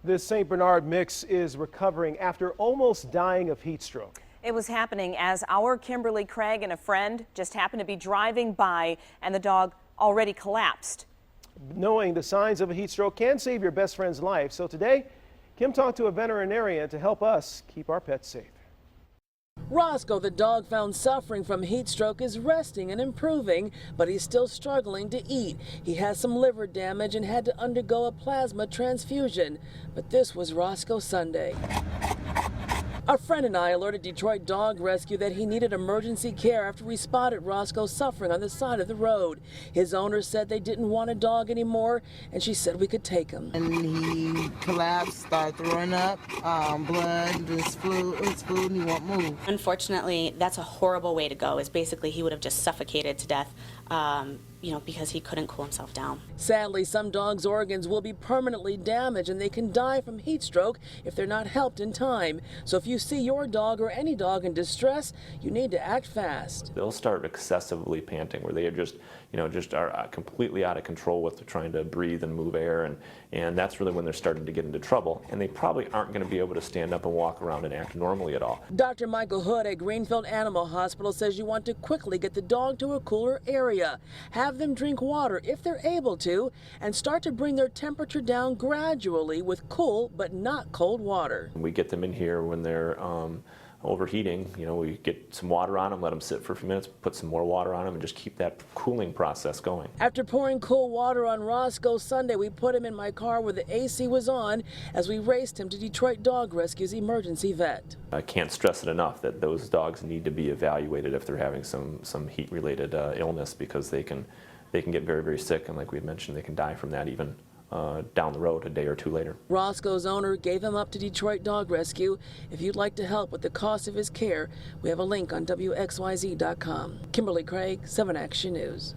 This St. Bernard mix is recovering after almost dying of heat stroke. It was happening as our Kimberly Craig and a friend just happened to be driving by and the dog already collapsed. Knowing the signs of a heat stroke can save your best friend's life. So today, Kim talked to a veterinarian to help us keep our pets safe. Roscoe, the dog found suffering from heat stroke, is resting and improving, but he's still struggling to eat. He has some liver damage and had to undergo a plasma transfusion. But this was Roscoe Sunday. A friend and I alerted Detroit Dog Rescue that he needed emergency care after we spotted Roscoe suffering on the side of the road. His owner said they didn't want a dog anymore, and she said we could take him. And he collapsed, started throwing up, blood, his food, and he won't move. Unfortunately, that's a horrible way to go, is basically he would have just suffocated to death, because he couldn't cool himself down. Sadly, some dogs' organs will be permanently damaged and they can die from heat stroke if they're not helped in time. So if you see your dog or any dog in distress, you need to act fast. They'll start excessively panting, where they are just are completely out of control with trying to breathe and move air, and that's really when they're starting to get into trouble. And they probably aren't going to be able to stand up and walk around and act normally at all. Dr. Michael Hood at Greenfield Animal Hospital says you want to quickly get the dog to a cooler area. Have them drink water if they're able to, and start to bring their temperature down gradually with cool but not cold water. We get them in here when they're overheating. We get some water on them, let them sit for a few minutes, put some more water on them, and just keep that cooling process going. After pouring cool water on Roscoe Sunday, we put him in my car where the AC was on as we raced him to Detroit Dog Rescue's emergency vet. I can't stress it enough that those dogs need to be evaluated if they're having some heat-related illness, because they can get very, very sick, and like we mentioned, they can die from that even down the road a day or two later. Roscoe's owner gave him up to Detroit Dog Rescue. If you'd like to help with the cost of his care, we have a link on WXYZ.com. Kimberly Craig, 7 Action News.